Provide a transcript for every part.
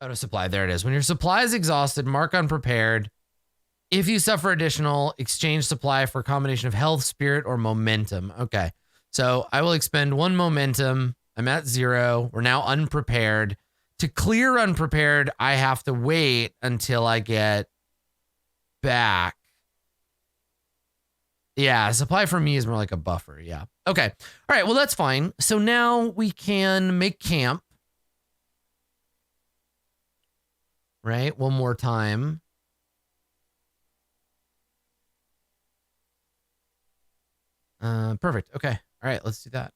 Out of supply. There it is. When your supply is exhausted, mark unprepared. If you suffer additional, exchange supply for a combination of health, spirit, or momentum. Okay. So I will expend 1 momentum. I'm at 0. We're now unprepared. To clear unprepared, I have to wait until I get back. Yeah, supply for me is more like a buffer. Yeah. Okay. All right. Well, that's fine. So now we can make camp. Right? One more time. Perfect. Okay. All right. Let's do that.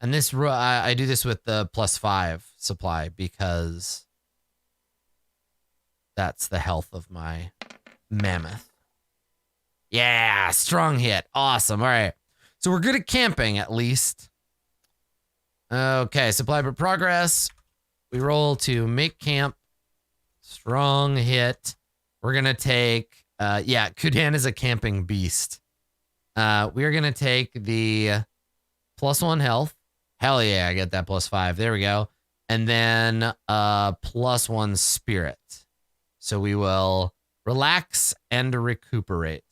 And this, I do this with the +5 supply because that's the health of my mammoth. Yeah, strong hit. Awesome. All right. So we're good at camping, at least. Okay, supply for progress. We roll to make camp. Strong hit. We're going to take, yeah, Kudan is a camping beast. We are going to take the +1 health. Hell yeah, I get that +5. There we go. And then +1 spirit. So we will relax and recuperate.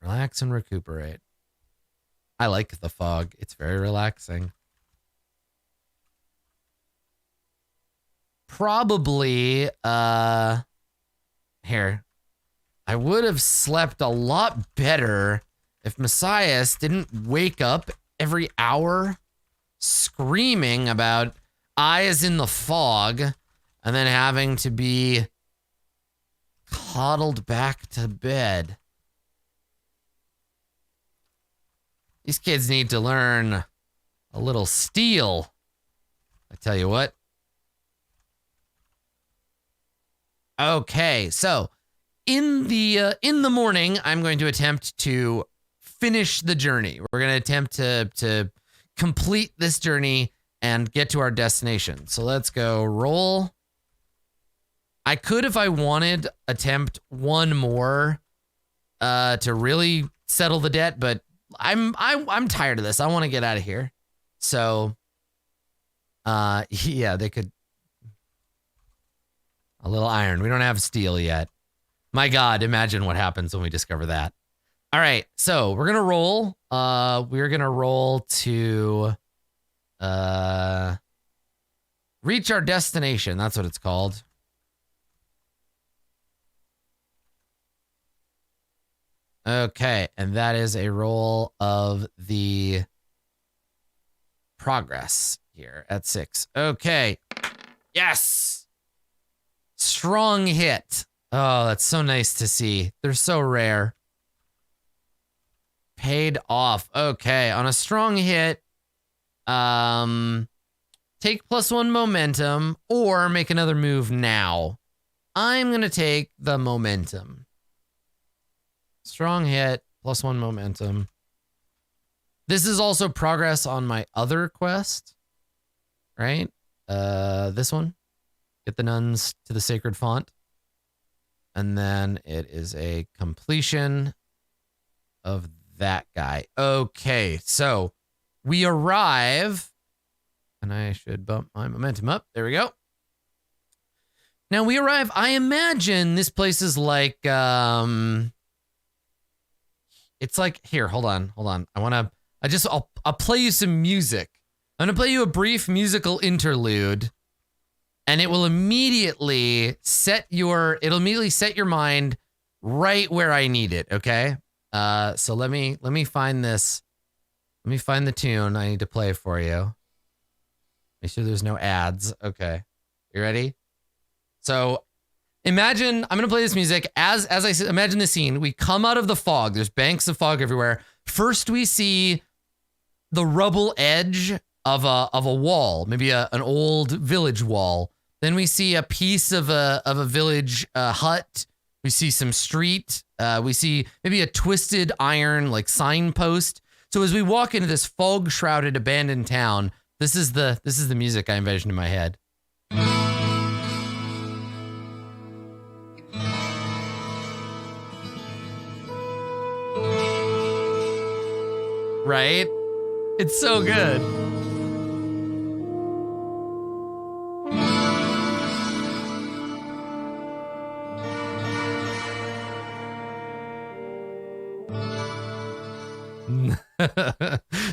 Relax and recuperate. I like the fog. It's very relaxing. Probably, here. I would have slept a lot better if Messias didn't wake up every hour screaming about eyes in the fog and then having to be coddled back to bed. These kids need to learn a little steel. I tell you what. Okay, so in the morning, I'm going to attempt to finish the journey. We're going to attempt to complete this journey and get to our destination. So let's go roll. I could, if I wanted, attempt one more to really settle the debt, but I'm tired of this. I want to get out of here. So yeah, they could. A little iron. We don't have steel yet. My God, imagine what happens when we discover that. All right, so we're gonna roll. We're gonna roll to reach our destination. That's what it's called. Okay, and that is a roll of the progress here at 6. Okay. Yes. Strong hit. Oh, that's so nice to see. They're so rare. Paid off. Okay, on a strong hit, take +1 momentum or make another move now. I'm going to take the momentum. Strong hit, +1 momentum. This is also progress on my other quest, right? This one. Get the nuns to the sacred font. And then it is a completion of that guy. Okay, so we arrive. And I should bump my momentum up. There we go. Now we arrive. I imagine this place is like, it's like, here, hold on. I'll play you some music. I'm gonna play you a brief musical interlude. And it will immediately set your mind right where I need it, okay? So let me find this. Let me find the tune I need to play for you. Make sure there's no ads. Okay. You ready? So imagine, I'm gonna play this music as I said, imagine the scene. We come out of the fog. There's banks of fog everywhere. First we see the rubble edge of a wall, maybe an old village wall. Then we see a piece of a village hut. We see some street. We see maybe a twisted iron like signpost. So as we walk into this fog shrouded abandoned town, this is the music I envisioned in my head. Right? It's so good.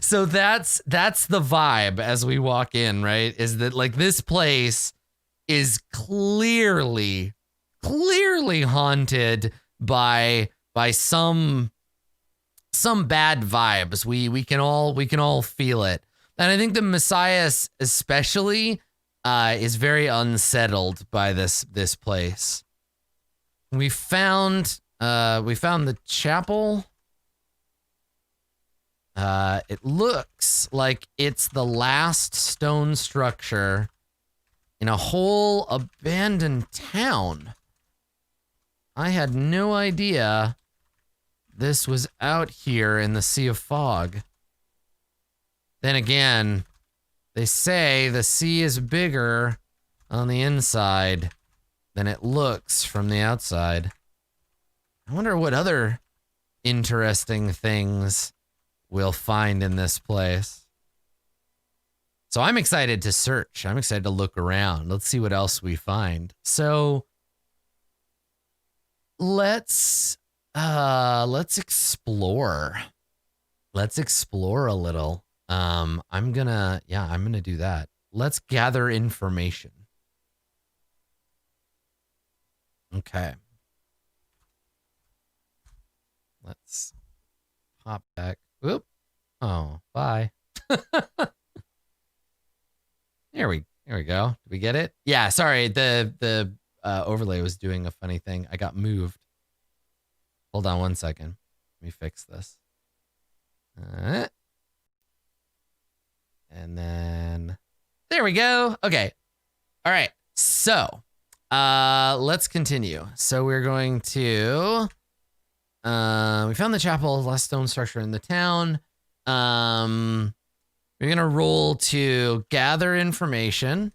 So that's the vibe as we walk in, right? Is that like this place is clearly haunted by some bad vibes. We can all feel it. And I think the Messiah especially is very unsettled by this place. We found the chapel. It looks like it's the last stone structure in a whole abandoned town. I had no idea this was out here in the Sea of Fog. Then again, they say the sea is bigger on the inside than it looks from the outside. I wonder what other interesting things we'll find in this place. So I'm excited to search. I'm excited to look around. Let's see what else we find. So let's explore. Let's explore a little. I'm gonna do that. Let's gather information. Okay. Let's hop back. Whoop. Oh, bye. There we go. Did we get it? Yeah, sorry. The overlay was doing a funny thing. I got moved. Hold on one second. Let me fix this. And then there we go. Okay. All right. So, let's continue. So we're going to we found the chapel, last stone structure in the town. We're going to roll to gather information.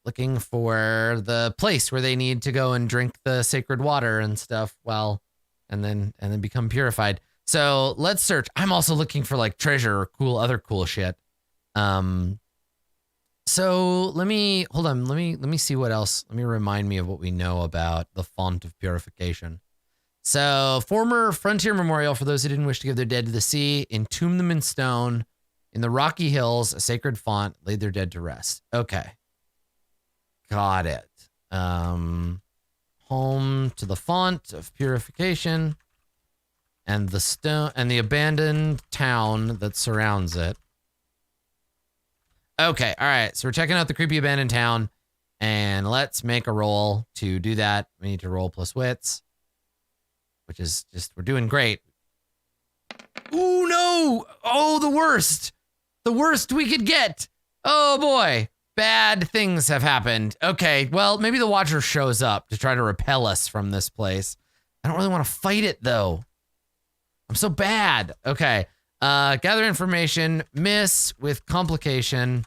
Looking for the place where they need to go and drink the sacred water and stuff. And then become purified. So let's search. I'm also looking for like treasure or other cool shit. So let me see what else. Let me remind me of what we know about the font of purification. So former frontier memorial for those who didn't wish to give their dead to the sea, entomb them in stone. In the rocky hills, a sacred font laid their dead to rest. Okay. Got it. Home to the font of purification and the stone and the abandoned town that surrounds it. Okay, all right. So we're checking out the creepy abandoned town, and let's make a roll to do that. We need to roll plus wits, which is just, we're doing great. Ooh, no. Oh, the worst. The worst we could get. Oh, boy. Bad things have happened. Okay, well, maybe the Watcher shows up to try to repel us from this place. I don't really want to fight it, though. I'm so bad. Okay. Gather information. Miss with complication.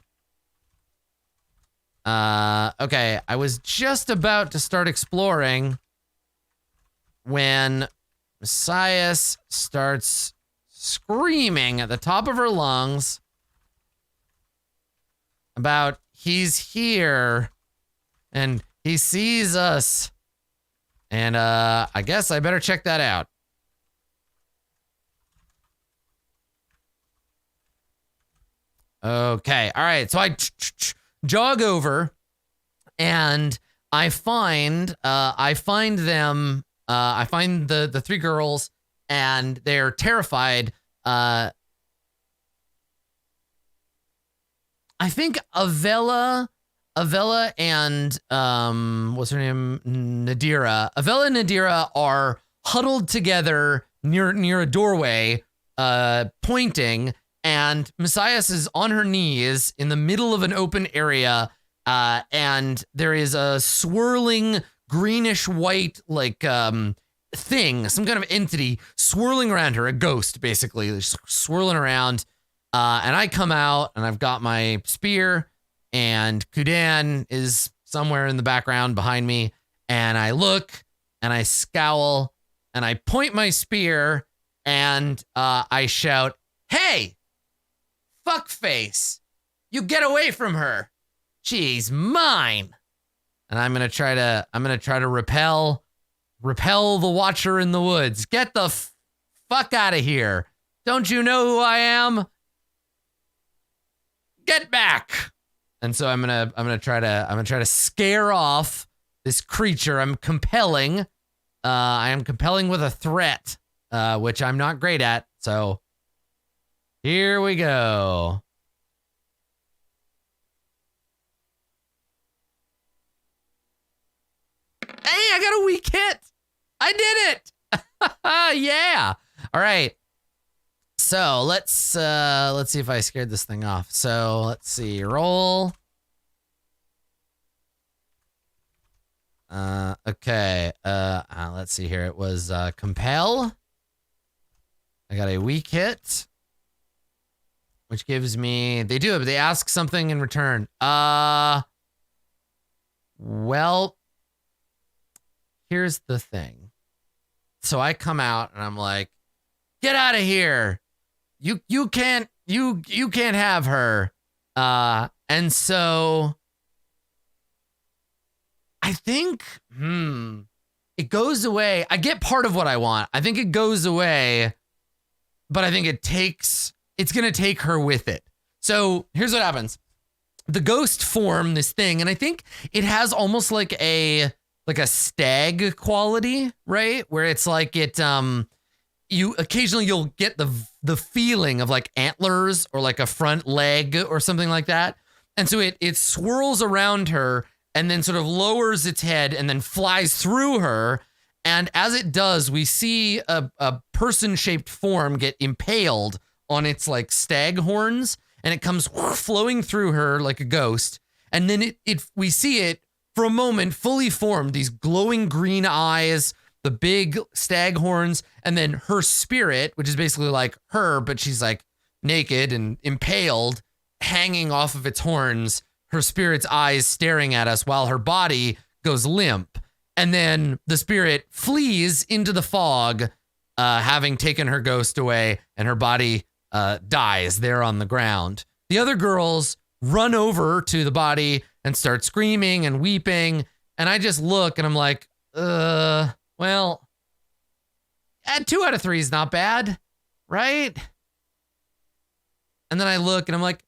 Okay. I was just about to start exploring when Messiah starts screaming at the top of her lungs about he's here and he sees us. And I guess I better check that out. Okay. All right. So I jog over and I find them. I find the three girls and they're terrified. I think Avella and what's her name? Nadira. Avella and Nadira are huddled together near a doorway, pointing. And Messiah is on her knees in the middle of an open area, and there is a swirling greenish white thing, some kind of entity swirling around her, a ghost basically, just swirling around. And I come out and I've got my spear, and Kudan is somewhere in the background behind me, and I look and I scowl and I point my spear and I shout, "Hey! Fuckface, you get away from her. She's mine." And I'm gonna try to repel the Watcher in the woods. Get the fuck out of here. Don't you know who I am? Get back. And so I'm gonna try to scare off this creature. I'm compelling. I am compelling with a threat, which I'm not great at. So here we go. Hey, I got a weak hit. I did it. Yeah. All right. So let's see if I scared this thing off. So let's see. Roll. Okay. Let's see here. It was compel. I got a weak hit, which gives me. They ask something in return. Well, here's the thing. So I come out and I'm like, get out of here. You can't have her. And so I think, it goes away. I get part of what I want. I think it goes away, but I think it's going to take her with it. So here's what happens. The ghost form this thing, and I think it has almost like a stag quality, right? Where it's like you'll get the feeling of like antlers or like a front leg or something like that. And so it swirls around her and then sort of lowers its head and then flies through her. And as it does, we see a person-shaped form get impaled on its like stag horns, and it comes flowing through her like a ghost. And then we see it for a moment fully formed, these glowing green eyes, the big stag horns, and then her spirit, which is basically like her, but she's like naked and impaled, hanging off of its horns, her spirit's eyes staring at us while her body goes limp. And then the spirit flees into the fog, having taken her ghost away, and her body dies there on the ground. The other girls run over to the body and start screaming and weeping. And I just look and I'm like, well, 2 out of 3 is not bad, right? And then I look and I'm like,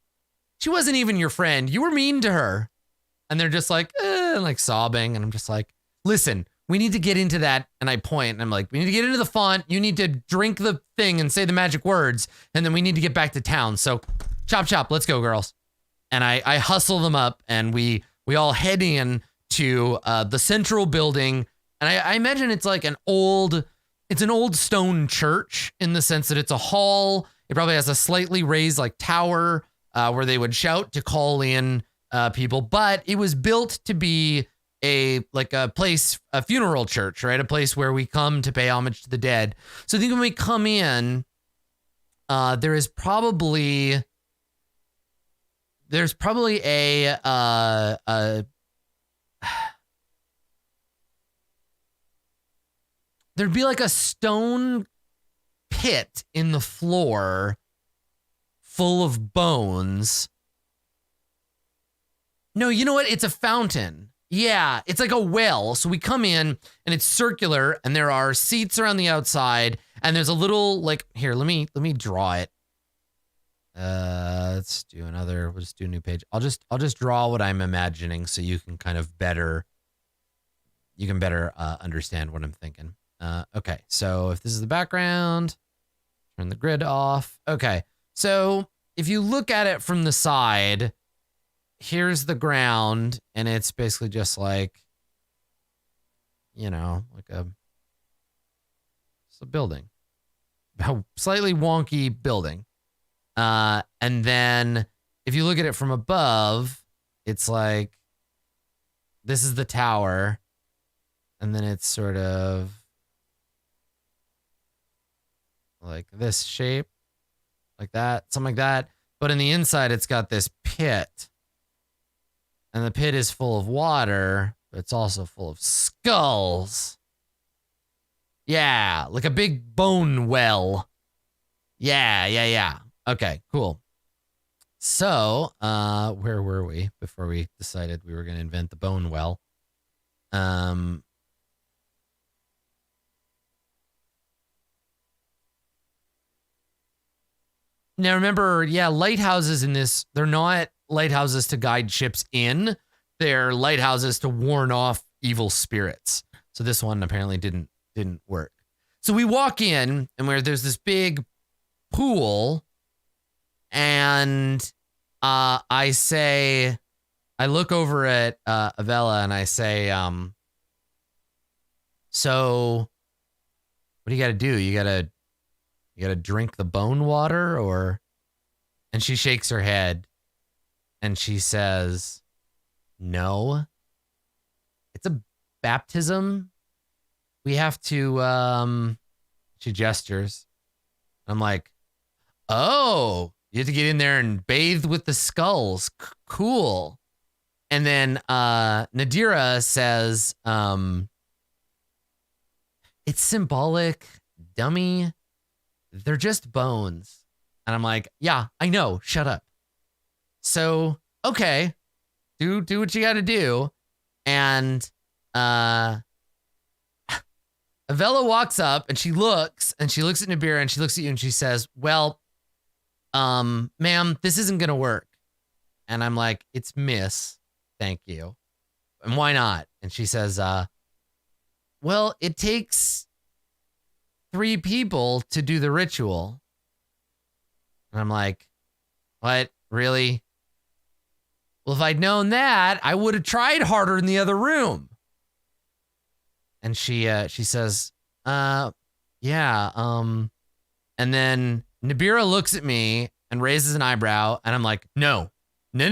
she wasn't even your friend. You were mean to her. And they're just like, like sobbing. And I'm just like, listen, we need to get into that. And I point and I'm like, we need to get into the font. You need to drink the thing and say the magic words. And then we need to get back to town. So chop, chop, let's go, girls. And I hustle them up and we all head in to the central building. And I imagine it's like an old stone church in the sense that it's a hall. It probably has a slightly raised like tower where they would shout to call in people. But it was built to be a funeral church, right? A place where we come to pay homage to the dead. So I think when we come in, there's probably a there'd be like a stone pit in the floor full of bones. No, you know what? It's a fountain. Yeah, it's like a well. So we come in and it's circular and there are seats around the outside and there's a little like, here, let me draw it. Let's do another, we'll just do a new page. I'll just draw what I'm imagining so you can kind of better understand what I'm thinking. Okay, so if this is the background, turn the grid off. Okay, so if you look at it from the side, here's the ground, and it's basically just like, you know, it's a building, a slightly wonky building. And then if you look at it from above, it's like, this is the tower, and then it's sort of like this shape, like that, something like that. But in the inside, it's got this pit. And the pit is full of water, but it's also full of skulls. Yeah, like a big bone well. Yeah. Okay, cool. So, where were we before we decided we were going to invent the bone well? Now remember, yeah, lighthouses in this, they're not lighthouses to guide ships in. They're lighthouses to warn off evil spirits. So this one apparently didn't work. So we walk in and there's this big pool, and I look over at Avella and I say, so what do you got to do? You got to drink the bone water, or? And she shakes her head and she says, no, it's a baptism. We have to, she gestures. I'm like, oh, you have to get in there and bathe with the skulls. Cool. And then Nadira says, it's symbolic, dummy. They're just bones. And I'm like, yeah, I know. Shut up. So, okay. Do what you got to do. And Avella walks up and she looks at Nabira and she looks at you and she says, well, ma'am, this isn't going to work. And I'm like, it's miss. Thank you. And why not? And she says, well, it takes 3 people to do the ritual. And I'm like, what? Really? Well, if I'd known that, I would have tried harder in the other room. And she says, yeah. And then Nabira looks at me and raises an eyebrow, and I'm like, no. No.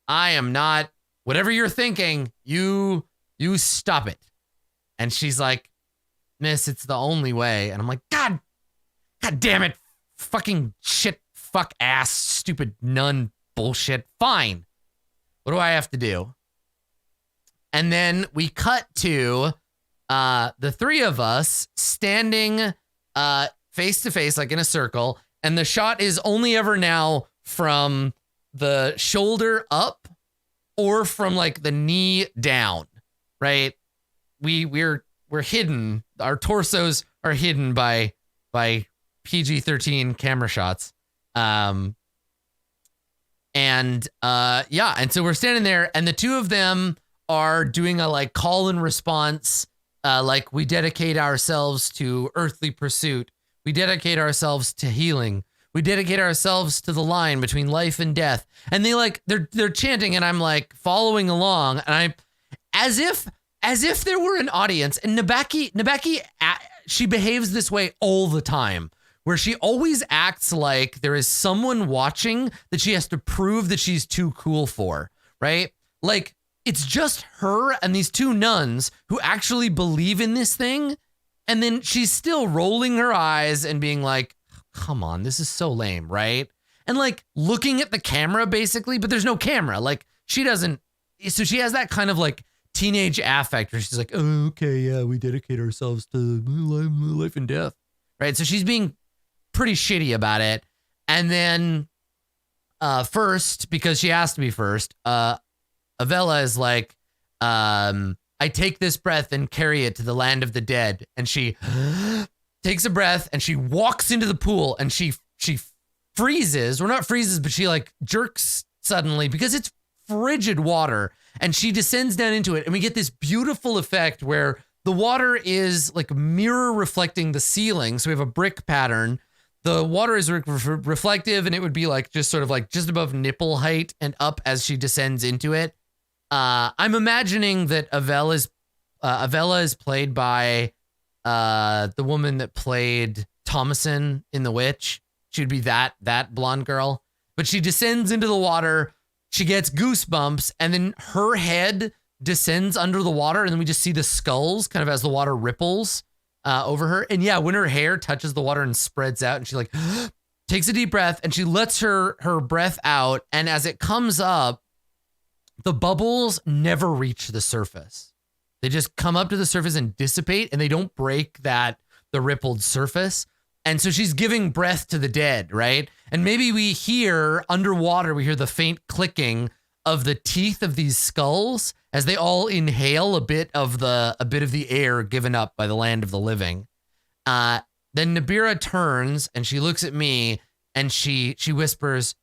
I am not, whatever you're thinking, you stop it. And she's like, miss, it's the only way. And I'm like, God damn it. Fucking shit, fuck ass, stupid nun bullshit. Fine. What do I have to do? And then we cut to the 3 of us standing face to face, like in a circle. And the shot is only ever now from the shoulder up or from like the knee down, right? We're hidden. Our torsos are hidden by PG-13 camera shots. And so we're standing there, and the 2 of them are doing a like call and response, like we dedicate ourselves to earthly pursuit. We dedicate ourselves to healing. We dedicate ourselves to the line between life and death. And they're chanting, and I'm like following along, and I, as if there were an audience. And Nabeki, she behaves this way all the time, where she always acts like there is someone watching that she has to prove that she's too cool for, right? Like, it's just her and these 2 nuns who actually believe in this thing. And then she's still rolling her eyes and being like, come on, this is so lame, right? And like looking at the camera basically, but there's no camera. Like she doesn't, so she has that kind of like teenage affect where she's like, oh, okay, yeah, we dedicate ourselves to life and death, right? So she's being pretty shitty about it. And then first, because she asked me first, Avella is like, I take this breath and carry it to the land of the dead. And she takes a breath and she walks into the pool, and she freezes, or not freezes, but she like jerks suddenly because it's frigid water, and she descends down into it. And we get this beautiful effect where the water is like mirror reflecting the ceiling. So we have a brick pattern. The water is reflective, and it would be like just sort of like just above nipple height and up as she descends into it. I'm imagining that Avella is played by the woman that played Thomason in The Witch. She would be that blonde girl. But she descends into the water. She gets goosebumps, and then her head descends under the water, and then we just see the skulls kind of as the water ripples over her. And yeah, when her hair touches the water and spreads out, and she like takes a deep breath, and she lets her breath out, and as it comes up, the bubbles never reach the surface. They just come up to the surface and dissipate, and they don't break the rippled surface. And so she's giving breath to the dead, right? And maybe we hear underwater, we hear the faint clicking of the teeth of these skulls as they all inhale a bit of the air given up by the land of the living. Then then Nabira turns and she looks at me and she whispers,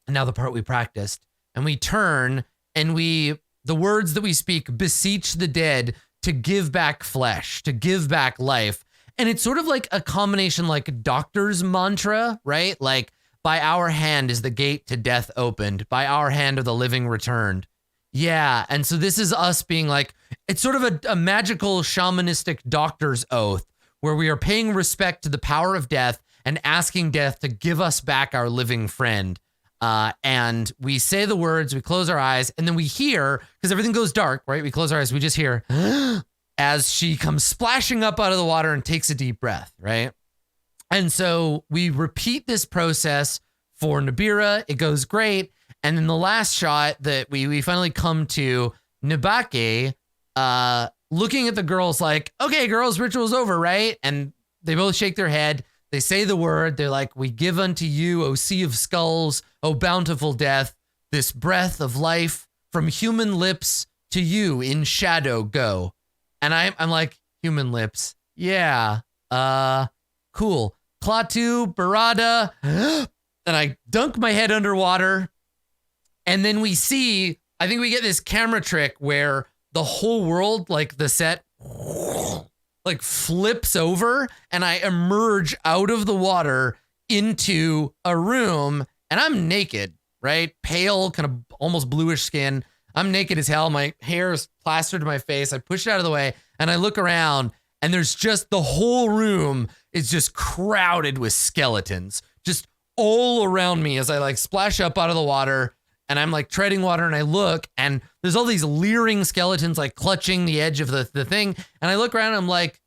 and now the part we practiced, and we turn and the words that we speak beseech the dead to give back flesh, to give back life. And it's sort of like a combination like doctor's mantra, right? Like, by our hand is the gate to death opened. By our hand are the living returned. Yeah, and so this is us being like, it's sort of a magical shamanistic doctor's oath where we are paying respect to the power of death and asking death to give us back our living friend. And we say the words, we close our eyes, and then we hear, because everything goes dark, right? We close our eyes, we just hear as she comes splashing up out of the water and takes a deep breath, right? And so we repeat this process for Nabira. It goes great. And then the last shot that we finally come to Nibake, looking at the girls like, okay, girls, ritual's over, right? And they both shake their head. They say the word. They're like, we give unto you, O sea of skulls, O bountiful death, this breath of life from human lips to you in shadow go. And I'm like, human lips. Yeah. Cool. Klaatu, Barada. And I dunk my head underwater. And then we see, I think we get this camera trick where the whole world, like the set, like flips over and I emerge out of the water into a room and I'm naked, right? Pale, kind of almost bluish skin. I'm naked as hell. My hair is plastered to my face. I push it out of the way and I look around and there's just the whole room is just crowded with skeletons, just all around me as I like splash up out of the water and I'm like treading water and I look and there's all these leering skeletons like clutching the edge of the thing. And I look around and I'm like,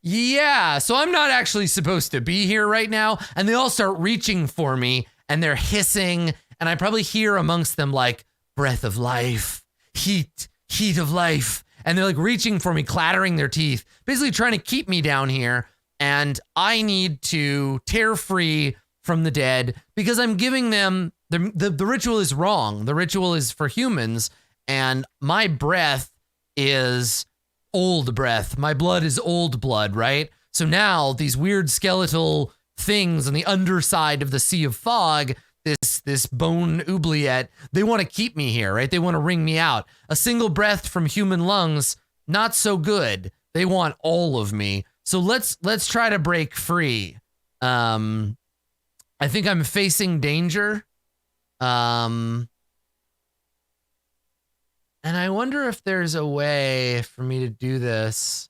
yeah, so I'm not actually supposed to be here right now. And they all start reaching for me and they're hissing. And I probably hear amongst them like breath of life, heat of life. And they're like reaching for me, clattering their teeth, basically trying to keep me down here. And I need to tear free from the dead because I'm giving them, the ritual is wrong. The ritual is for humans. And my breath is old breath. My blood is old blood, right? So now these weird skeletal things on the underside of the sea of fog, this bone oubliette, they want to keep me here, right? They want to wring me out. A single breath from human lungs, not so good. They want all of me. So let's try to break free. I think I'm facing danger. And I wonder if there's a way for me to do this.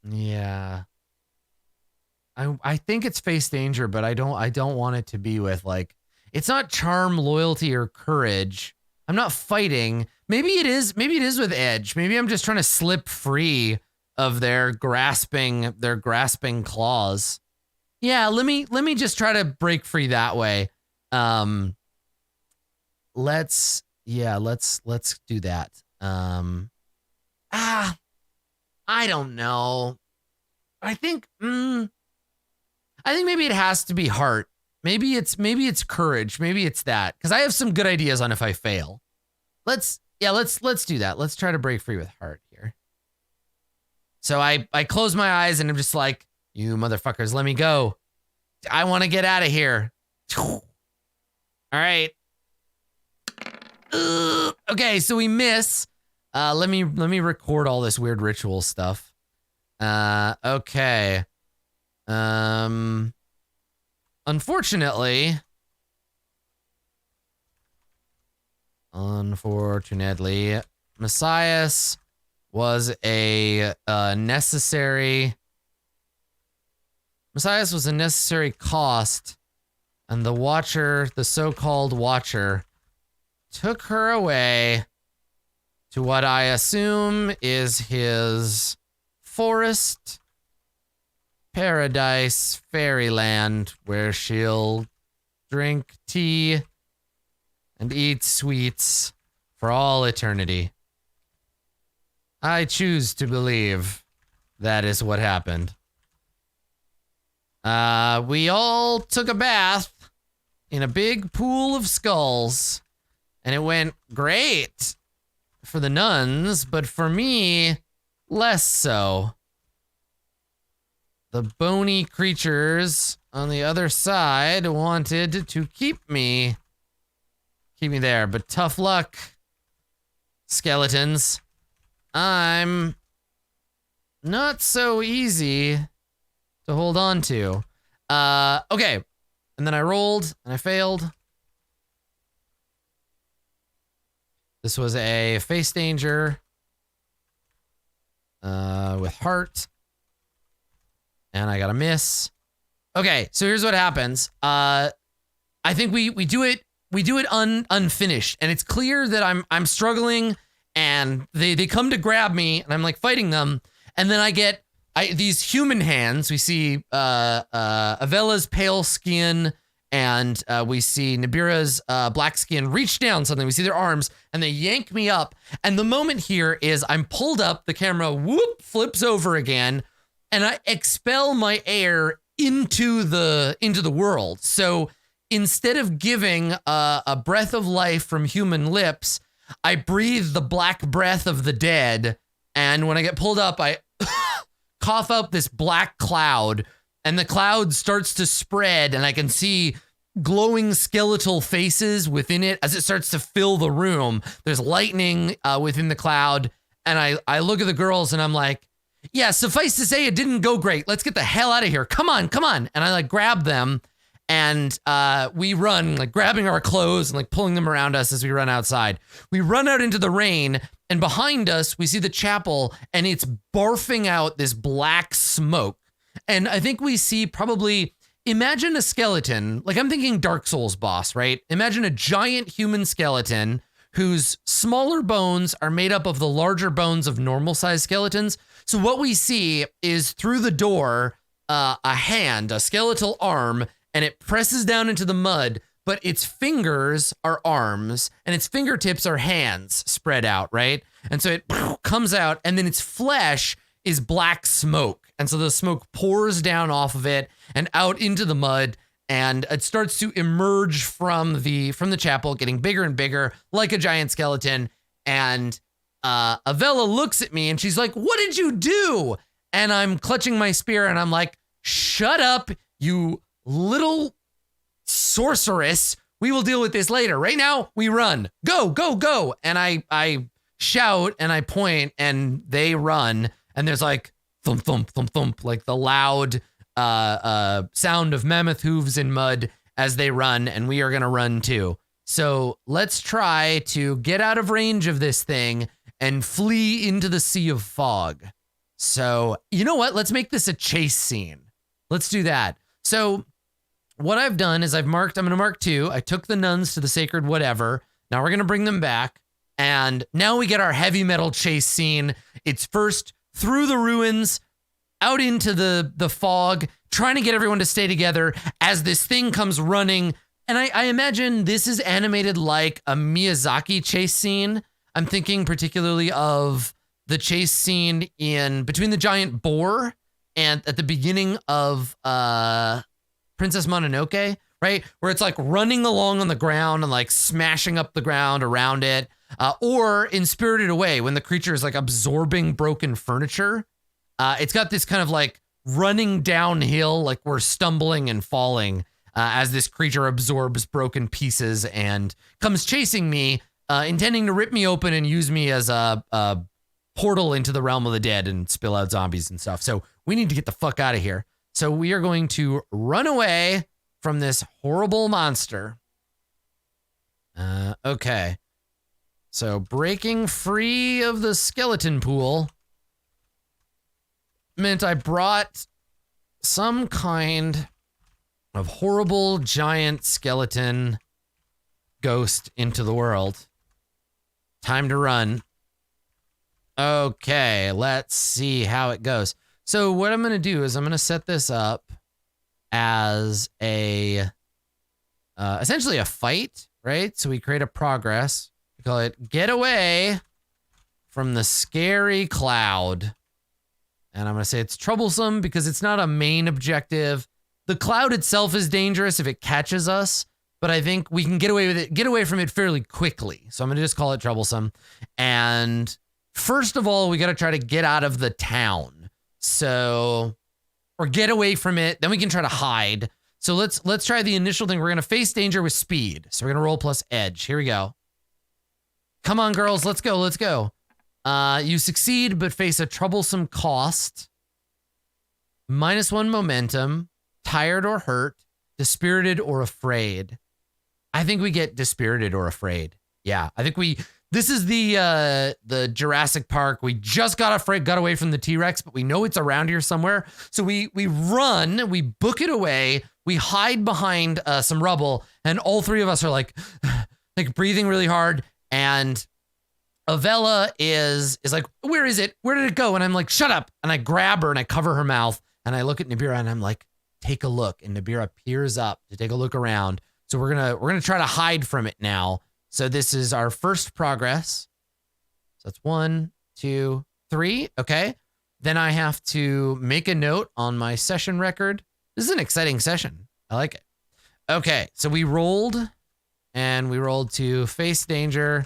Yeah. I think it's face danger, but I don't want it to be with like, it's not charm, loyalty, or courage. I'm not fighting. Maybe it is with edge. Maybe I'm just trying to slip free of their grasping claws. Yeah, let me just try to break free that way. Let's do that. I don't know. I think maybe it has to be heart. Maybe it's courage. Maybe it's that. Because I have some good ideas on if I fail. Let's do that. Let's try to break free with heart here. So I close my eyes and I'm just like, you motherfuckers, let me go. I want to get out of here. All right. Okay, so we miss. Let me record all this weird ritual stuff. Okay. Unfortunately, Messias was a necessary cost, and the Watcher, the so-called Watcher, took her away to what I assume is his forest paradise fairyland where she'll drink tea and eat sweets for all eternity. I choose to believe that is what happened. We all took a bath in a big pool of skulls, And it went great for the nuns, but for me, less so. The bony creatures on the other side wanted to keep me there, but tough luck, skeletons. I'm not so easy to hold on to. Okay. And then I rolled and I failed. This was a face danger with heart. And I got a miss. Okay, so here's what happens. I think we do it unfinished, and it's clear that I'm struggling, and they come to grab me, and I'm like fighting them, and then I get these human hands. We see Avella's pale skin, and we see Nibira's black skin reach down something. We see their arms, and they yank me up. And the moment here is I'm pulled up, the camera whoop flips over again, and I expel my air into the world. So instead of giving a breath of life from human lips, I breathe the black breath of the dead. And when I get pulled up, I cough up this black cloud, and the cloud starts to spread, and I can see glowing skeletal faces within it as it starts to fill the room. There's lightning within the cloud, and I look at the girls and I'm like, yeah, suffice to say, it didn't go great. Let's get the hell out of here. Come on, come on. And I like grab them, and we run, like grabbing our clothes and like pulling them around us as we run outside. We run out into the rain, and behind us, we see the chapel, and it's barfing out this black smoke. And I think we see probably, imagine a skeleton, like I'm thinking Dark Souls boss, right? Imagine a giant human skeleton whose smaller bones are made up of the larger bones of normal sized skeletons. So what we see is through the door, a hand, a skeletal arm, and it presses down into the mud, but its fingers are arms and its fingertips are hands spread out, right? And so it comes out, and then its flesh is black smoke. And so the smoke pours down off of it and out into the mud, and it starts to emerge from the chapel, getting bigger and bigger like a giant skeleton. And Avella looks at me and she's like, "What did you do?" And I'm clutching my spear and I'm like, "Shut up, you little sorceress. We will deal with this later. Right now, we run. Go, go, go." And I shout and I point, and they run, and there's like thump, thump, thump, thump, like the loud sound of mammoth hooves in mud as they run, and we are gonna run too. So let's try to get out of range of this thing and flee into the sea of fog. So you know what? Let's make this a chase scene. Let's do that. So what I've done is I'm gonna mark 2. I took the nuns to the sacred whatever. Now we're gonna bring them back. And now we get our heavy metal chase scene. It's first through the ruins, out into the fog, trying to get everyone to stay together as this thing comes running. And I imagine this is animated like a Miyazaki chase scene. I'm thinking particularly of the chase scene in between the giant boar and at the beginning of Princess Mononoke, right? Where it's like running along on the ground and like smashing up the ground around it. Or in Spirited Away, when the creature is like absorbing broken furniture. It's got this kind of like running downhill, like we're stumbling and falling as this creature absorbs broken pieces and comes chasing me, intending to rip me open and use me as a portal into the realm of the dead and spill out zombies and stuff. So we need to get the fuck out of here. So we are going to run away from this horrible monster. Okay. So breaking free of the skeleton pool meant I brought some kind of horrible giant skeleton ghost into the world. Time to run. Okay, let's see how it goes. So what I'm going to do is I'm going to set this up as a essentially a fight, right? So we create a progress. We call it Get Away from the Scary Cloud. And I'm going to say it's troublesome because it's not a main objective. The cloud itself is dangerous if it catches us, but I think we can get away with it, get away from it fairly quickly. So I'm going to just call it troublesome. And first of all, we got to try to get out of the town. So, or get away from it. Then we can try to hide. So let's try the initial thing. We're going to face danger with speed. So we're going to roll plus edge. Here we go. Come on, girls. Let's go. Let's go. You succeed, but face a troublesome cost. -1 momentum. Tired or hurt. Dispirited or afraid. I think we get dispirited or afraid. Yeah, I think this is the Jurassic Park. We just got away from the T-Rex, but we know it's around here somewhere. So we run, we book it away, we hide behind some rubble, and all three of us are like breathing really hard. And Avella is like, where is it? Where did it go? And I'm like, shut up. And I grab her and I cover her mouth and I look at Nabira and I'm like, take a look. And Nabira peers up to take a look around. So we're gonna try to hide from it now. So this is our first progress. So that's 1, 2, 3. Okay. Then I have to make a note on my session record. This is an exciting session. I like it. Okay. So we rolled to face danger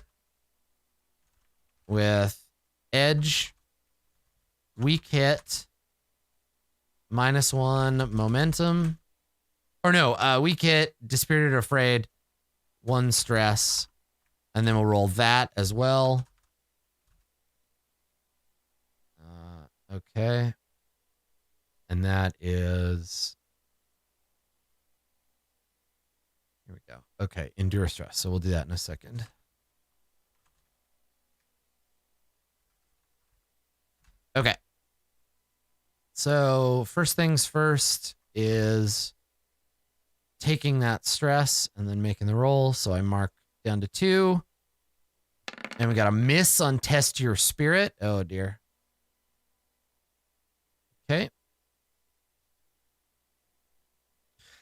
with edge, weak hit, -1 momentum. Or no, weak hit, dispirited or afraid, 1 stress. And then we'll roll that as well. Okay. And that is... Here we go. Okay, endure stress. So we'll do that in a second. Okay. So first things first is taking that stress and then making the roll. So I mark down to 2. And we got a miss on test your spirit. Oh, dear. Okay.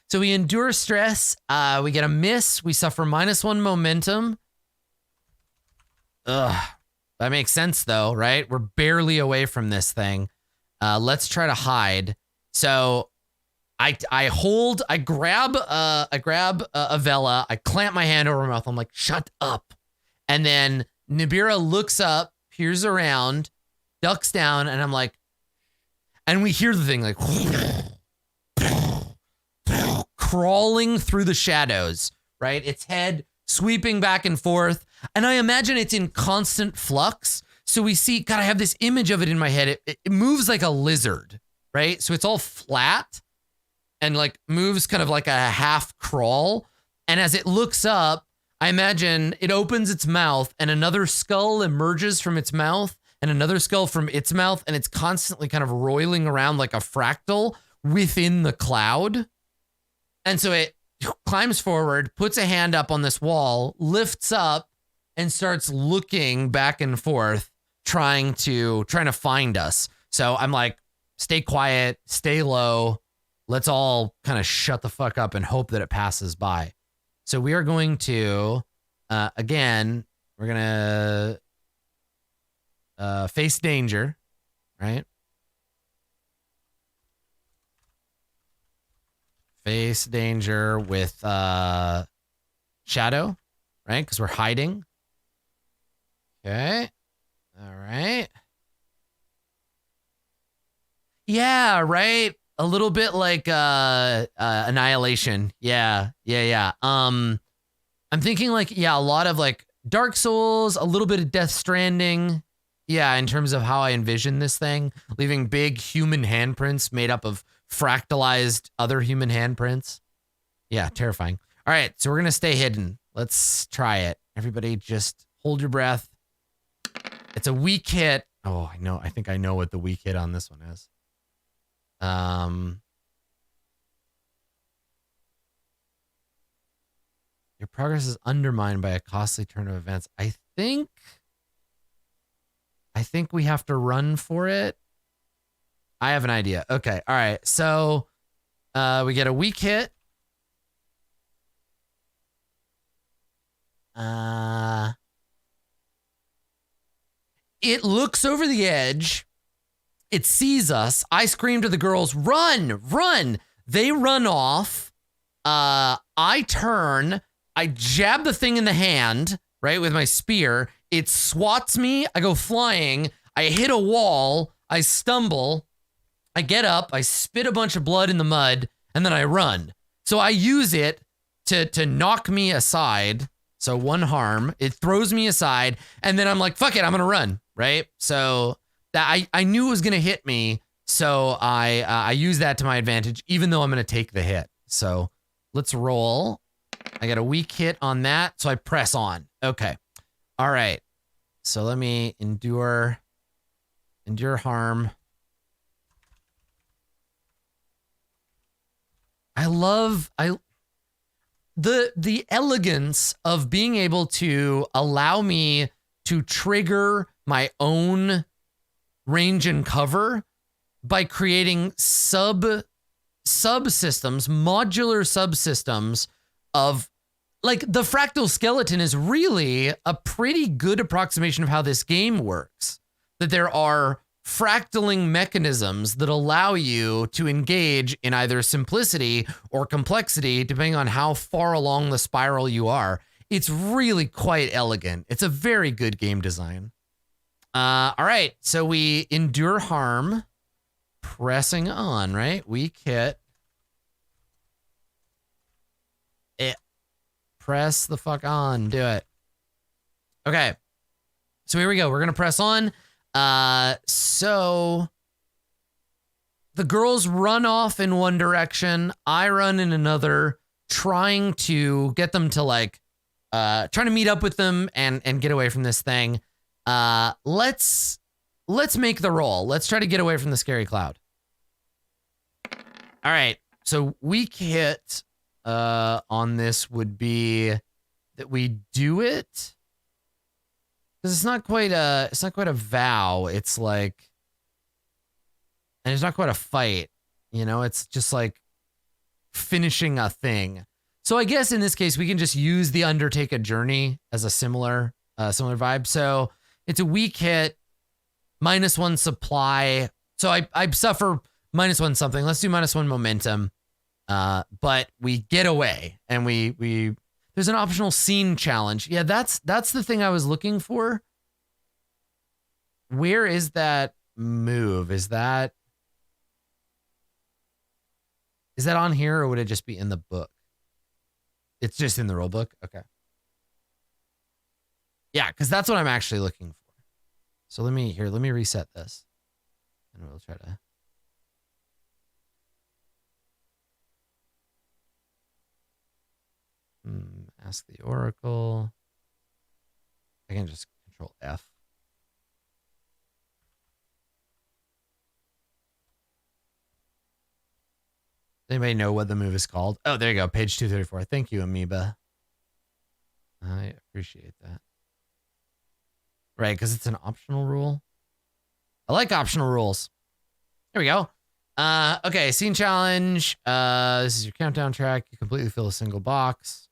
So we endure stress. We get a miss. We suffer -1 momentum. Ugh. That makes sense, though, right? We're barely away from this thing. Let's try to hide. So I grab Avella. I clamp my hand over her mouth. I'm like, shut up. And then Nabira looks up, peers around, ducks down, and I'm like, and we hear the thing like crawling through the shadows, right? Its head sweeping back and forth. And I imagine it's in constant flux. So we see, God, I have this image of it in my head. It moves like a lizard, right? So it's all flat and like moves kind of like a half crawl. And as it looks up, I imagine it opens its mouth and another skull emerges from its mouth and another skull from its mouth. And it's constantly kind of roiling around like a fractal within the cloud. And so it climbs forward, puts a hand up on this wall, lifts up and starts looking back and forth, trying to find us. So I'm like, stay quiet, stay low. Let's all kind of shut the fuck up and hope that it passes by. So we are going to, again, we're going to face danger, right? Face danger with shadow, right? Because we're hiding. Okay. All right. Yeah, right. A little bit like Annihilation. Yeah. I'm thinking like, yeah, a lot of like Dark Souls, a little bit of Death Stranding. Yeah, in terms of how I envision this thing, leaving big human handprints made up of fractalized other human handprints. Yeah, terrifying. All right, so we're going to stay hidden. Let's try it. Everybody just hold your breath. It's a weak hit. Oh, I know. I think I know what the weak hit on this one is. Your progress is undermined by a costly turn of events. I think we have to run for it. I have an idea. Okay. All right. So, we get a weak hit. It looks over the edge. It sees us. I scream to the girls, run, run. They run off. I turn. I jab the thing in the hand, right, with my spear. It swats me. I go flying. I hit a wall. I stumble. I get up. I spit a bunch of blood in the mud, and then I run. So I use it to knock me aside. So 1 harm. It throws me aside, and then I'm like, fuck it, I'm gonna run, right? So that I knew it was gonna hit me, so I use that to my advantage, even though I'm gonna take the hit. So let's roll. I got a weak hit on that, so I press on. Okay. All right. So let me endure harm. I love the elegance of being able to allow me to trigger my own range and cover by creating subsystems, modular subsystems of, like, the fractal skeleton is really a pretty good approximation of how this game works. That there are fractaling mechanisms that allow you to engage in either simplicity or complexity, depending on how far along the spiral you are. It's really quite elegant. It's a very good game design. All right, so we endure harm, pressing on, right? Weak hit. Press the fuck on, do it. Okay, so here we go. We're gonna press on. So the girls run off in one direction. I run in another, trying to get them to, like, trying to meet up with them and get away from this thing. Let's make the roll. Let's try to get away from the scary cloud. All right. So weak hit, on this would be that we do it. Because it's not quite a vow. It's like, and it's not quite a fight, you know, it's just like finishing a thing. So I guess in this case, we can just use the undertake a journey as a similar vibe. So it's a weak hit, -1 supply. So I suffer -1 something. Let's do -1 momentum. But we get away, and we there's an optional scene challenge. Yeah, that's the thing I was looking for. Where is that move? Is that on here, or would it just be in the book? It's just in the rule book. Okay. Yeah, because that's what I'm actually looking for. So let me reset this, and we'll try to. Ask the Oracle. I can just control F. Anybody know what the move is called? Oh, there you go. Page 234. Thank you, Amoeba. I appreciate that. Right, because it's an optional rule. I like optional rules. There we go. Okay, scene challenge. This is your countdown track. You completely fill a single box.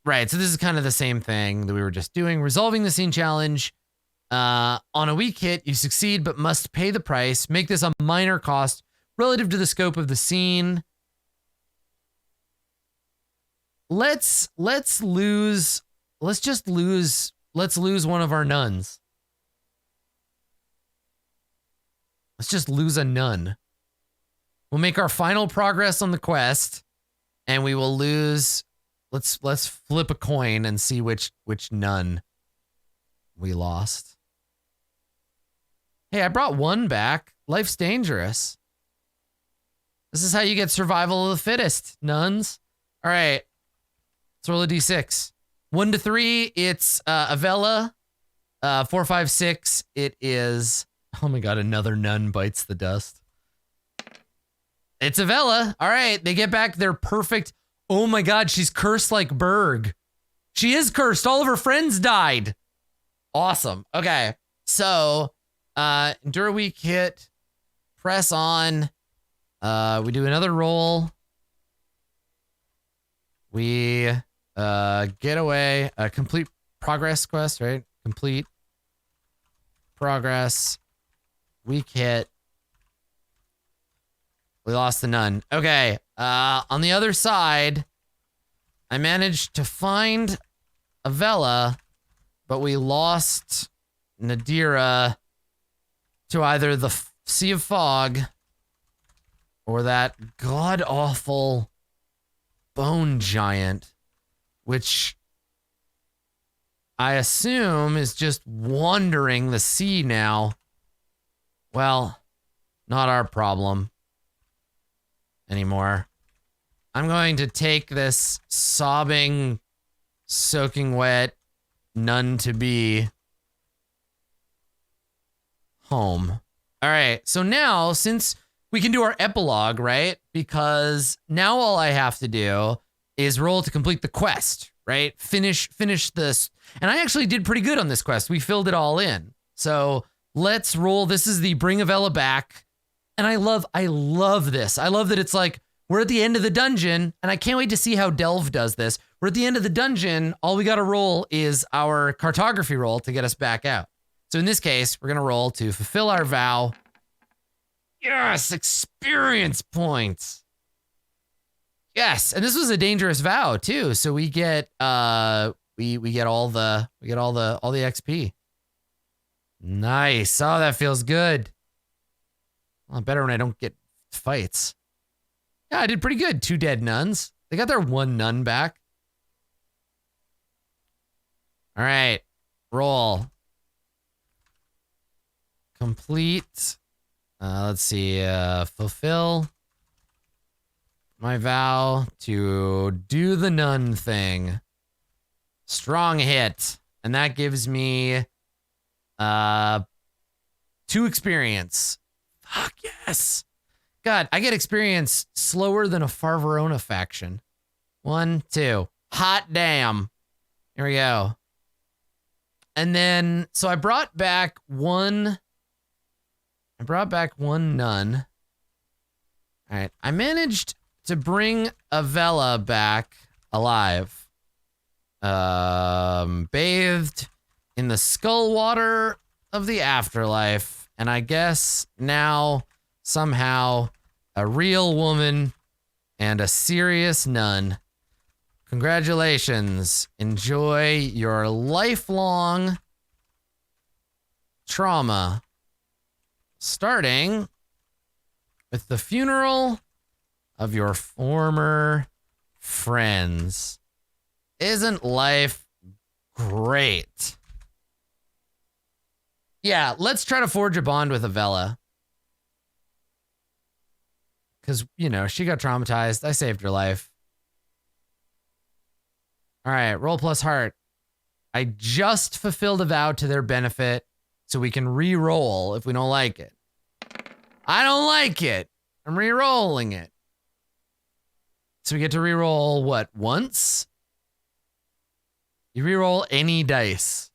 Right, so this is kind of the same thing that we were just doing. Resolving the scene challenge. On a weak hit, you succeed but must pay the price. Make this a minor cost relative to the scope of the scene. Let's lose one of our nuns. Let's just lose a nun. We'll make our final progress on the quest, and we will lose. Let's flip a coin and see which nun we lost. Hey, I brought one back. Life's dangerous. This is how you get survival of the fittest, nuns. All right. Let's roll a d6. 1 to 3, it's Avella. 4, 5, 6, it is... Oh my god, another nun bites the dust. It's Avella. All right, they get back their perfect... Oh my god, she's cursed like Berg. She is cursed. All of her friends died. Awesome. Okay, so endure a weak hit. Press on. We do another roll. We get away. Complete progress quest, right? Complete progress. Weak hit. We lost the nun. Okay. On the other side, I managed to find Avella, but we lost Nadira to either the Sea of Fog or that god-awful bone giant, which I assume is just wandering the sea now. Well, not our problem anymore. I'm going to take this sobbing, soaking wet nun-to-be home. All right, so now, since we can do our epilogue, right? Because now all I have to do is roll to complete the quest, right? Finish this. And I actually did pretty good on this quest. We filled it all in. So let's roll. This is the Bring Avella Back. And I love this. I love that it's like, we're at the end of the dungeon, and I can't wait to see how Delve does this. We're at the end of the dungeon. All we got to roll is our cartography roll to get us back out. So in this case, we're going to roll to fulfill our vow. Yes, experience points. Yes, and this was a dangerous vow too. So we get we get all the XP. Nice. Oh, that feels good. A lot better when I don't get fights. Yeah, I did pretty good. 2 dead nuns. They got their 1 nun back. All right. Roll. Complete. Let's see. Fulfill my vow to do the nun thing. Strong hit. And that gives me 2 experience. Fuck yes. God, I get experience slower than a Farverona faction. 1, 2. Hot damn. Here we go. And then, so I brought back one nun. All right. I managed to bring Avella back alive. Bathed in the skull water of the afterlife. And I guess now, somehow, a real woman and a serious nun. Congratulations. Enjoy your lifelong trauma. Starting with the funeral of your former friends. Isn't life great? Yeah, let's try to forge a bond with Avella. Because, you know, she got traumatized. I saved her life. All right, roll plus heart. I just fulfilled a vow to their benefit, so we can re-roll if we don't like it. I don't like it. I'm re-rolling it. So we get to re-roll what, once? You re-roll any dice.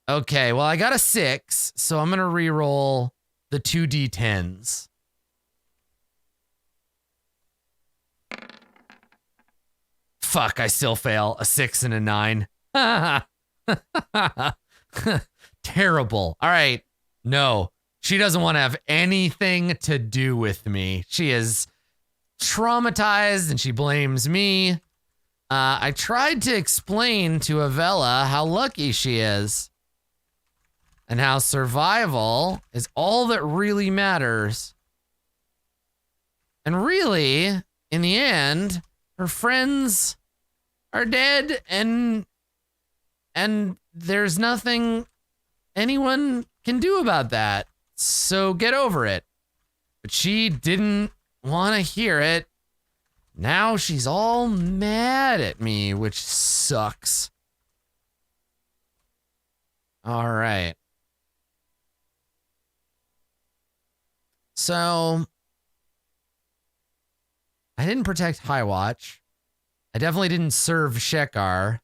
Okay, well, I got a 6, so I'm going to re-roll the 2d10s. Fuck, I still fail. A 6 and a 9. Terrible. All right. No, she doesn't want to have anything to do with me. She is traumatized and she blames me. I tried to explain to Avella how lucky she is and how survival is all that really matters. And really, in the end, her friends are dead and there's nothing anyone can do about that. So get over it. But she didn't want to hear it. Now she's all mad at me, which sucks. All right. So I didn't protect Highwatch. I definitely didn't serve Shekar.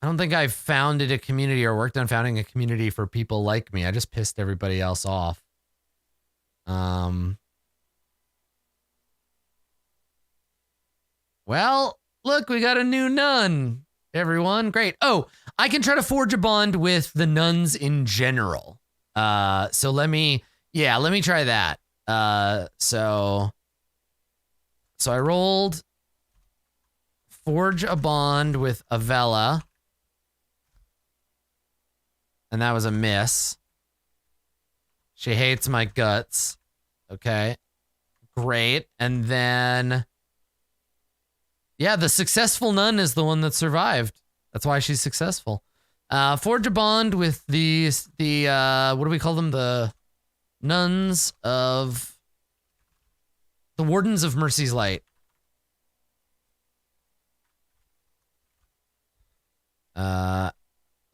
I don't think I founded a community or worked on founding a community for people like me. I just pissed everybody else off. Well, look, we got a new nun, everyone. Great. Oh, I can try to forge a bond with the nuns in general. So let me try that. So I rolled forge a bond with Avella. And that was a miss. She hates my guts. Okay. Great. And then... yeah, the successful nun is the one that survived. That's why she's successful. Forge a bond with the what do we call them? The nuns of... the Wardens of Mercy's Light.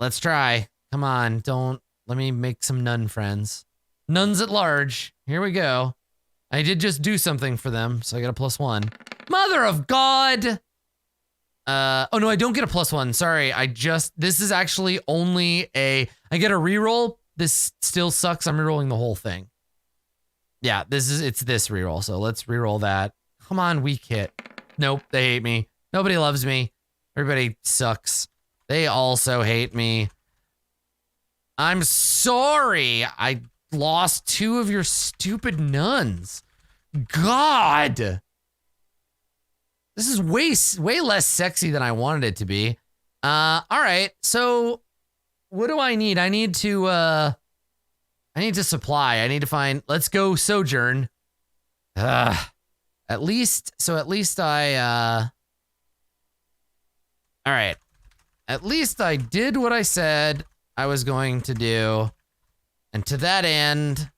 Let's try. Come on, don't... let me make some nun friends. Nuns at large. Here we go. I did just do something for them, so I got a +1. Mother of God! Oh no, I don't get a +1. Sorry, this is actually only I get a reroll. This still sucks. I'm rerolling the whole thing. Yeah, it's this reroll, so let's reroll that. Come on, weak hit. Nope, they hate me. Nobody loves me. Everybody sucks. They also hate me. I'm sorry. I lost 2 of your stupid nuns. God. This is way less sexy than I wanted it to be. All right. So what do I need? I need to supply. I need to find, let's go sojourn. At least I, all right. At least I did what I said I was going to do. And to that end,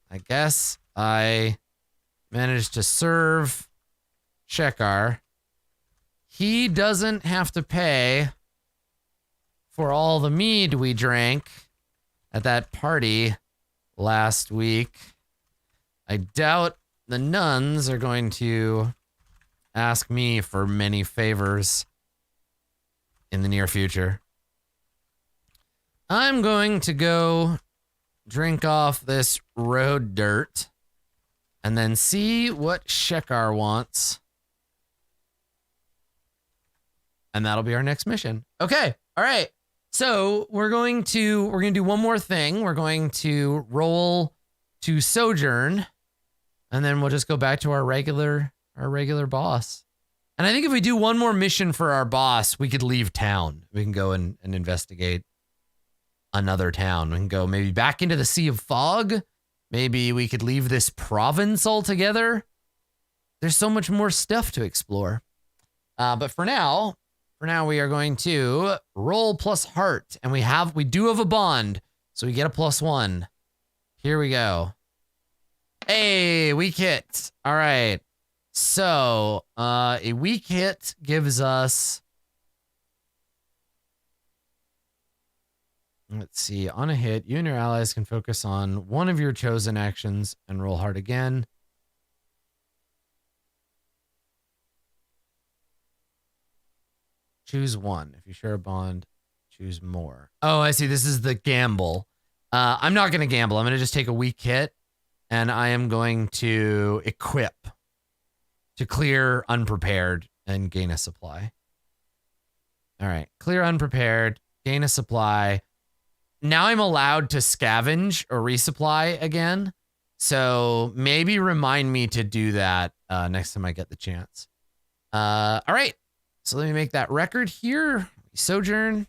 I guess I managed to serve Shekar. He doesn't have to pay for all the mead we drank at that party last week. I doubt the nuns are going to ask me for many favors in the near future. I'm going to go drink off this road dirt and then see what Shekar wants. And that'll be our next mission. Okay. All right. So we're going to do one more thing. We're going to roll to sojourn, and then we'll just go back to our regular boss. And I think if we do one more mission for our boss, we could leave town. We can go and investigate another town. We can go maybe back into the Sea of Fog. Maybe we could leave this province altogether. There's so much more stuff to explore. But for now we are going to roll plus heart, and we do have a bond, so we get a +1. Here we go. Hey, weak hit. All right. So, a weak hit gives us, let's see, on a hit, you and your allies can focus on one of your chosen actions and roll hard again. Choose one. If you share a bond, choose more. Oh, I see. This is the gamble. I'm not going to gamble. I'm going to just take a weak hit, and I am going to equip to clear unprepared and gain a supply. All right. Clear unprepared, gain a supply. Now I'm allowed to scavenge or resupply again. So maybe remind me to do that next time I get the chance. All right. So let me make that record here. Sojourn.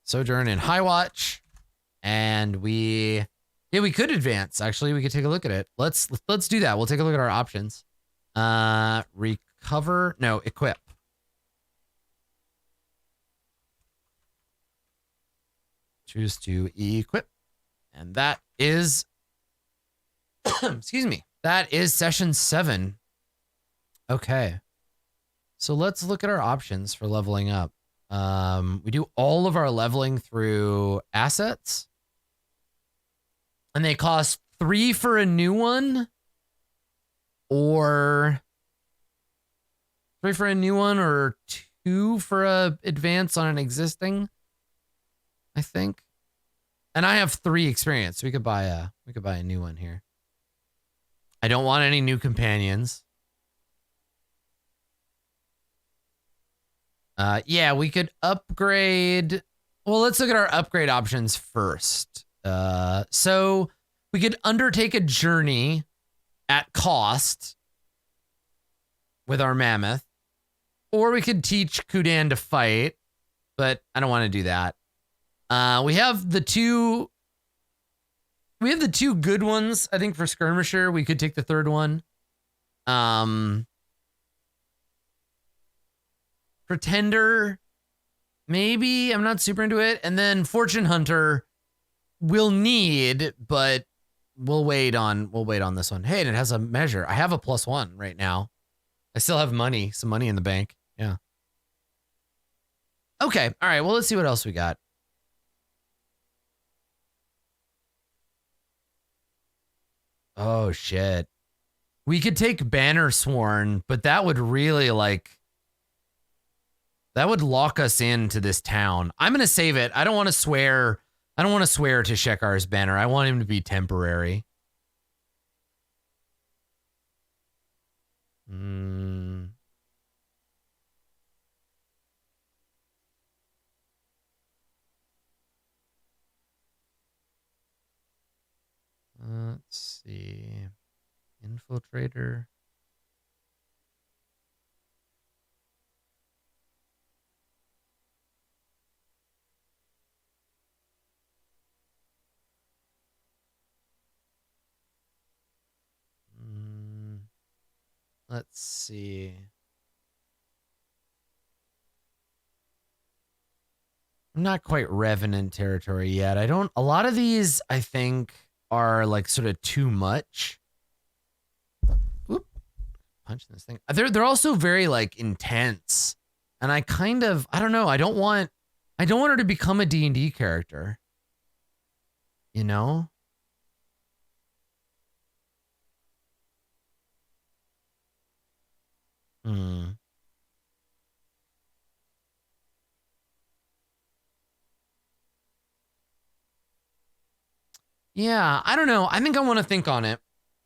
Sojourn in High Watch. And we could advance. Actually, we could take a look at it. Let's do that. We'll take a look at our options. Recover. No, equip. Choose to equip. And that is, excuse me, that is session 7. Okay. So let's look at our options for leveling up. We do all of our leveling through assets. And they cost 3 for a new one. Or 3 for a new one, or 2 for a advance on an existing, I think. And I have 3 experience. So we could buy a new one here. I don't want any new companions. Yeah, we could upgrade. Well, let's look at our upgrade options first. So we could undertake a journey at cost with our mammoth. Or we could teach Kudan to fight, but I don't want to do that. We have the two good ones, I think, for Skirmisher. We could take the third one. Pretender, maybe. I'm not super into it. And then Fortune Hunter we'll need, but we'll wait on this one. Hey, and it has a measure. I have a +1 right now. I still have some money in the bank. Yeah. Okay. All right. Well, let's see what else we got. Oh, shit. We could take Bannersworn, but that would really, that would lock us into this town. I'm going to save it. I don't want to swear to Shekar's banner. I want him to be temporary. Let's see. Infiltrator. Let's see. I'm not quite Revenant territory yet. A lot of these, I think, are like sort of too much. Oop. Punching this thing. They're also very like intense. And I don't know. I don't want her to become a D&D character. You know? Yeah, I don't know. I think I want to think on it.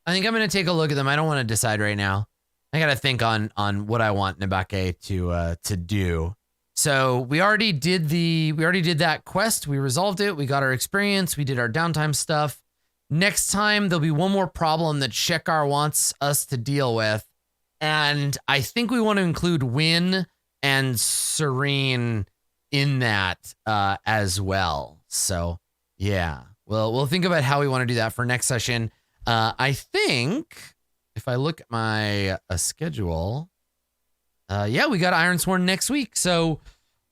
I think I'm going to take a look at them. I don't want to decide right now. I got to think on what I want Nabake to do. So we already did that quest. We resolved it. We got our experience. We did our downtime stuff. Next time, there'll be one more problem that Shekar wants us to deal with. And I think we want to include Win and Serene in that as well. So, yeah. Well, we'll think about how we want to do that for next session. I think if I look at my schedule, yeah, we got Ironsworn next week. So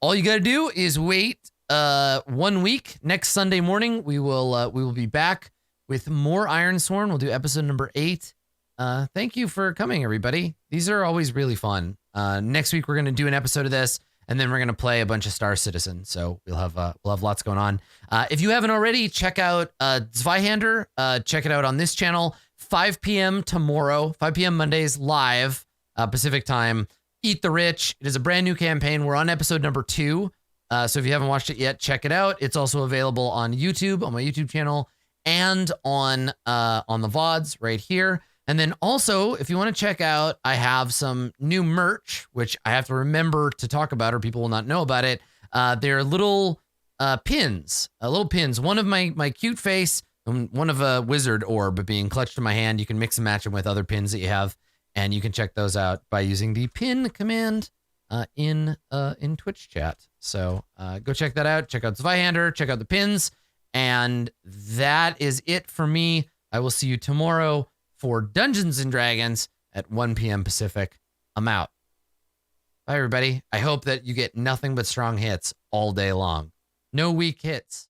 all you got to do is wait 1 week. Next Sunday morning, we will be back with more Ironsworn. We'll do episode number 8. Thank you for coming, everybody. These are always really fun. Next week, we're going to do an episode of this. And then we're going to play a bunch of Star Citizen. So we'll have lots going on. If you haven't already, check out Zweihander. Check it out on this channel. 5 p.m. tomorrow, 5 p.m. Mondays, live, Pacific time. Eat the Rich. It is a brand new campaign. We're on episode number 2. So if you haven't watched it yet, check it out. It's also available on YouTube, on my YouTube channel, and on the VODs right here. And then also, if you want to check out, I have some new merch, which I have to remember to talk about or people will not know about it. They're little pins, one of my cute face and one of a wizard orb being clutched in my hand. You can mix and match them with other pins that you have, and you can check those out by using the pin command in Twitch chat. So go check that out. Check out Zweihander, check out the pins, and that is it for me. I will see you tomorrow for Dungeons and Dragons at 1 p.m. Pacific. I'm out. Bye, everybody. I hope that you get nothing but strong hits all day long. No weak hits.